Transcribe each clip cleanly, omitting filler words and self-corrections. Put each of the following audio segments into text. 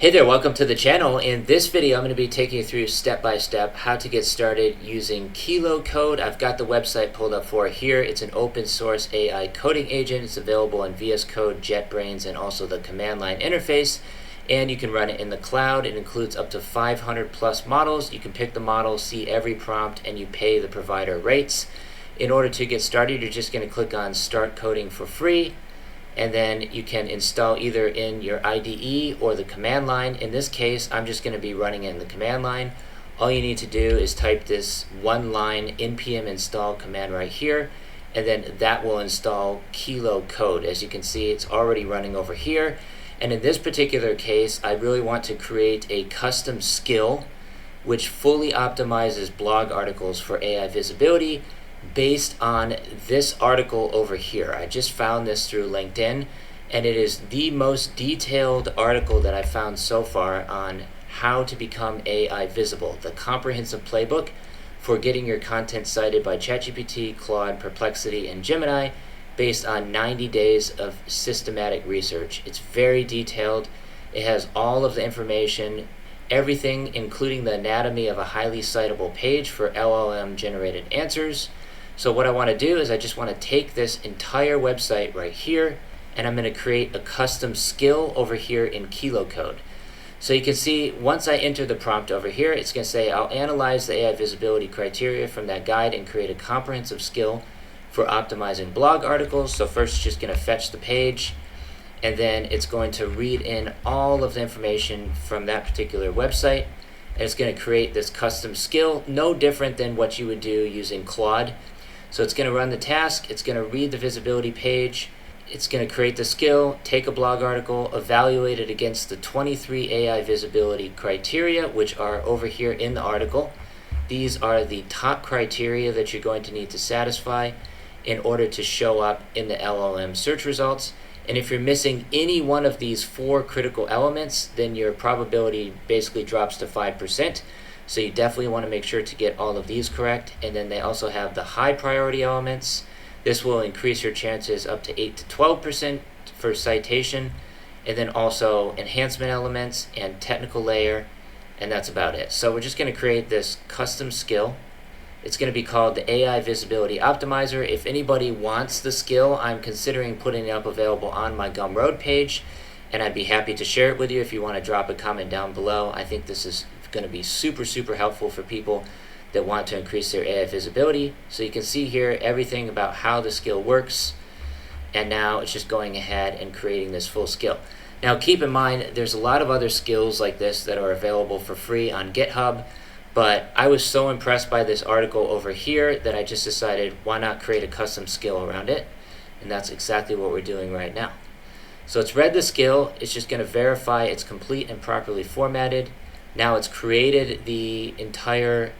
Hey there, welcome to the channel. In this video, I'm going to be taking you through step-by-step how to get started using Kilo Code. I've got the website pulled up for here. It's an open source AI coding agent. It's available in VS Code, JetBrains, and also the command line interface. And you can run it in the cloud. It includes up to 500 plus models. You can pick the model, see every prompt, and you pay the provider rates. In order to get started, you're just going to click on Start Coding for free. And then you can install either in your IDE or the command line. In this case, I'm just going to be running it in the command line. All you need to do is type this one line npm install command right here, and then that will install Kilo Code. As you can see, it's already running over here. And in this particular case, I really want to create a custom skill which fully optimizes blog articles for AI visibility based on this article over here. I just found this through LinkedIn, and it is the most detailed article that I've found so far on how to become AI visible, the comprehensive playbook for getting your content cited by ChatGPT, Claude, Perplexity, and Gemini based on 90 days of systematic research. It's very detailed. It has all of the information, everything, including the anatomy of a highly citable page for LLM generated answers. So what I want to do is I just want to take this entire website right here, and I'm going to create a custom skill over here in Kilo Code. So you can see once I enter the prompt over here, it's going to say I'll analyze the AI visibility criteria from that guide and create a comprehensive skill for optimizing blog articles. So first it's just going to fetch the page, and then it's going to read in all of the information from that particular website, and it's going to create this custom skill, no different than what you would do using Claude. So it's going to run the task, it's going to read the visibility page, it's going to create the skill, take a blog article, evaluate it against the 23 AI visibility criteria, which are over here in the article. These are the top criteria that you're going to need to satisfy in order to show up in the LLM search results. And if you're missing any one of these 4 critical elements, then your probability basically drops to 5%. So you definitely want to make sure to get all of these correct. And then they also have the high priority elements. This will increase your chances up to 8 to 12% for citation. And then also enhancement elements and technical layer. And that's about it. So we're just going to create this custom skill. It's going to be called the AI Visibility Optimizer. If anybody wants the skill, I'm considering putting it up available on my Gumroad page, and I'd be happy to share it with you if you want to drop a comment down below. I think this is going to be super helpful for people that want to increase their AI visibility. So you can see here everything about how the skill works, and now it's just going ahead and creating this full skill. Now keep in mind, there's a lot of other skills like this that are available for free on GitHub, but I was so impressed by this article over here that I just decided, why not create a custom skill around it? And that's exactly what we're doing right now. So it's read the skill, it's just going to verify it's complete and properly formatted. Now it's created the entire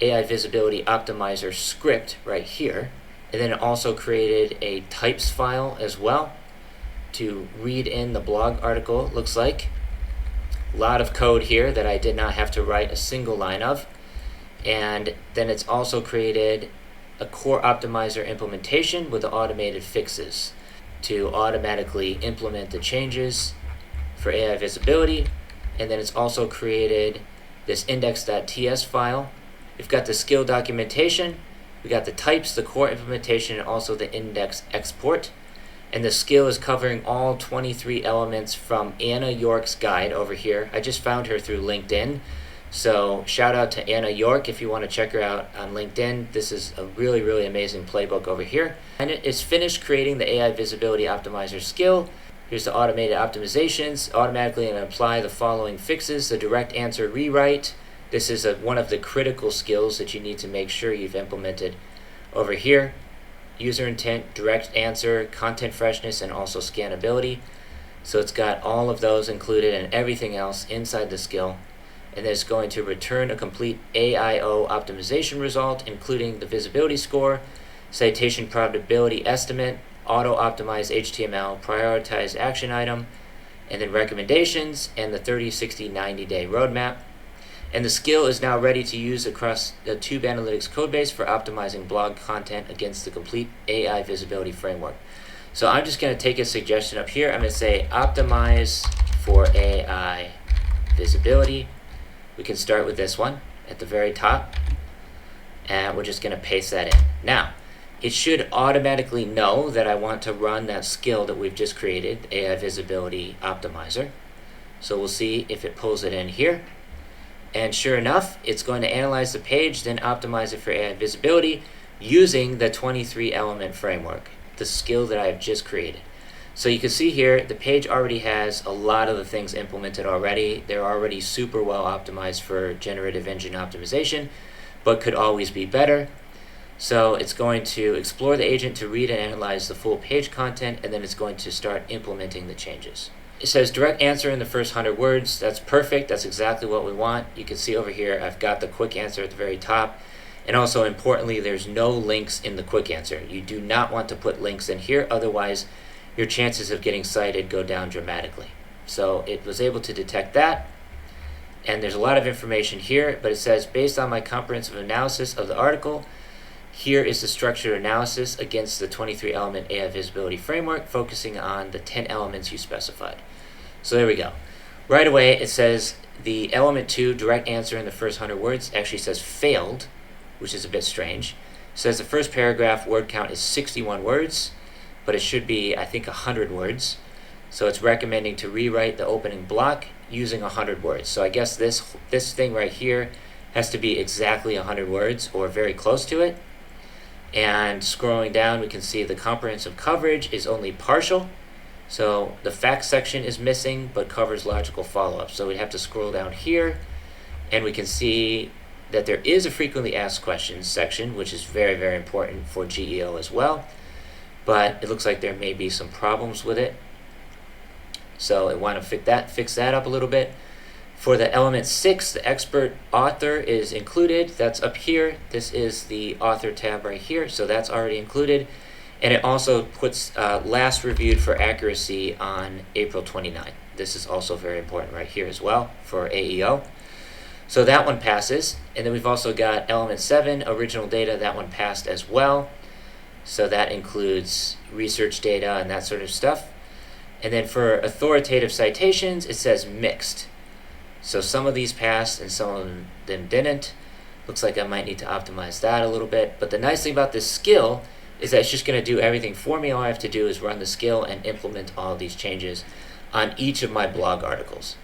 AI Visibility Optimizer script right here, and then it also created a types file as well to read in the blog article, it looks like. A lot of code here that I did not have to write a single line of. And then it's also created a core optimizer implementation with the automated fixes to automatically implement the changes for AI visibility. And then it's also created this index.ts file. We've got the skill documentation, we got the types, the core implementation, and also the index export. And the skill is covering all 23 elements from Anna York's guide over here. I just found her through LinkedIn. So shout out to Anna York if you want to check her out on LinkedIn. This is a really amazing playbook over here. And it is finished creating the AI Visibility Optimizer skill. Here's the automated optimizations. Automatically going to apply the following fixes. The direct answer rewrite. This is one of the critical skills that you need to make sure you've implemented over here. User intent, direct answer, content freshness, and also scannability. So it's got all of those included and everything else inside the skill. And then it's going to return a complete AIO optimization result, including the visibility score, citation probability estimate, auto-optimized HTML, prioritized action item, and then recommendations, and the 30, 60, 90-day roadmap. And the skill is now ready to use across the Tube Analytics codebase for optimizing blog content against the complete AI visibility framework. So I'm just going to take a suggestion up here. I'm going to say optimize for AI visibility. We can start with this one at the very top, and we're just going to paste that in. Now, it should automatically know that I want to run that skill that we've just created, AI Visibility Optimizer. So we'll see if it pulls it in here. And sure enough, it's going to analyze the page, then optimize it for AI visibility using the 23 element framework, the skill that I've just created. So you can see here, the page already has a lot of the things implemented already. They're already super well optimized for generative engine optimization, but could always be better. So it's going to explore the agent to read and analyze the full page content, and then it's going to start implementing the changes. It says direct answer in the first 100 words. That's perfect. That's exactly what we want. You can see over here, I've got the quick answer at the very top. And also importantly, there's no links in the quick answer. You do not want to put links in here, otherwise your chances of getting cited go down dramatically. So it was able to detect that. And there's a lot of information here, but it says, based on my comprehensive analysis of the article, here is the structured analysis against the 23 element AI visibility framework, focusing on the 10 elements you specified. So there we go. Right away, it says the element 2, direct answer in the first 100 words, actually says failed, which is a bit strange. It says the first paragraph word count is 61 words, but it should be, I think, 100 words. So it's recommending to rewrite the opening block using 100 words. So I guess this thing right here has to be exactly 100 words or very close to it. And scrolling down, we can see the comprehensive coverage is only partial. So the facts section is missing, but covers logical follow-up. So we have to scroll down here, and we can see that there is a frequently asked questions section, which is very, very important for GEO as well. But it looks like there may be some problems with it. So I want to fix that up a little bit. For the element 6, the expert author is included. That's up here. This is the author tab right here, so that's already included. And it also puts last reviewed for accuracy on April 29th. This is also very important right here as well for AEO. So that one passes. And then we've also got element 7, original data. That one passed as well. So that includes research data and that sort of stuff. And then for authoritative citations, it says mixed. So some of these passed and some of them didn't. Looks like I might need to optimize that a little bit. But the nice thing about this skill is that it's just going to do everything for me. All I have to do is run the skill and implement all these changes on each of my blog articles.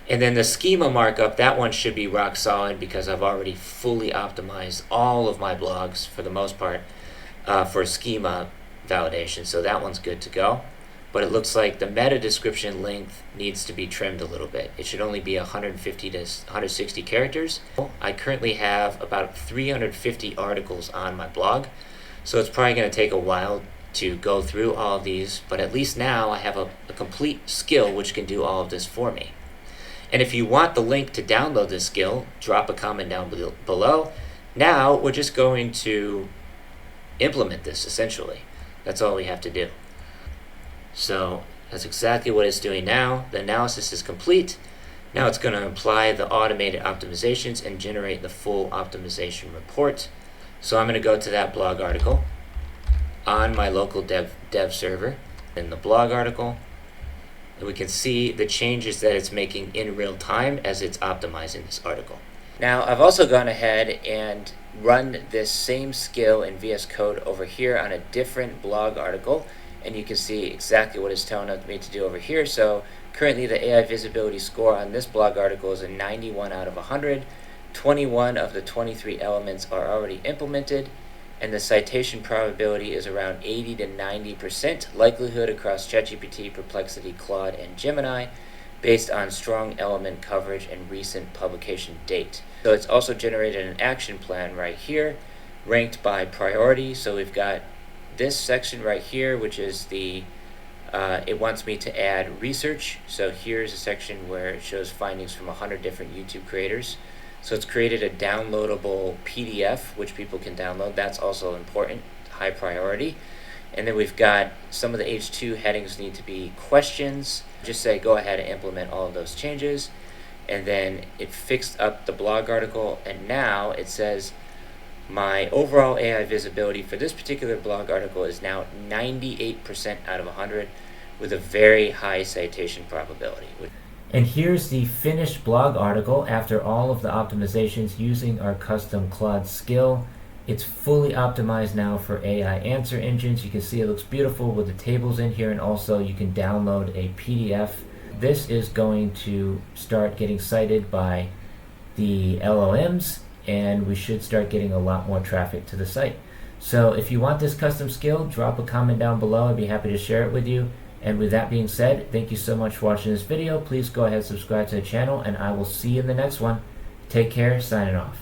And then the schema markup, that one should be rock solid because I've already fully optimized all of my blogs for the most part for schema validation. So that one's good to go. But it looks like the meta description length needs to be trimmed a little bit. It should only be 150 to 160 characters. I currently have about 350 articles on my blog, so it's probably going to take a while to go through all of these, but at least now I have a complete skill which can do all of this for me. And if you want the link to download this skill, drop a comment down below. Now we're just going to implement this essentially. That's all we have to do. So that's exactly what it's doing now. The analysis is complete. Now it's going to apply the automated optimizations and generate the full optimization report. So I'm going to go to that blog article on my local dev server in the blog article. And we can see the changes that it's making in real time as it's optimizing this article. Now I've also gone ahead and run this same skill in VS Code over here on a different blog article. And you can see exactly what it's telling me to do over here. So currently the AI visibility score on this blog article is a 91 out of 100. 21 of the 23 elements are already implemented, and the citation probability is around 80 to 90% likelihood across ChatGPT, Perplexity, Claude, and Gemini based on strong element coverage and recent publication date. So it's also generated an action plan right here, ranked by priority. So we've got this section right here, which is the it wants me to add research. So here's a section where it shows findings from 100 different YouTube creators. So it's created a downloadable PDF which people can download. That's also important, high priority. And then we've got some of the H2 headings need to be questions. Just say go ahead and implement all of those changes. And then it fixed up the blog article, and now it says my overall AI visibility for this particular blog article is now 98% out of 100 with a very high citation probability. And here's the finished blog article after all of the optimizations using our custom Claude skill. It's fully optimized now for AI answer engines. You can see it looks beautiful with the tables in here, and also you can download a PDF. This is going to start getting cited by the LLMs, and we should start getting a lot more traffic to the site. So if you want this custom skill, drop a comment down below. I'd be happy to share it with you. And with that being said, thank you so much for watching this video. Please go ahead and subscribe to the channel, and I will see you in the next one. Take care, signing off.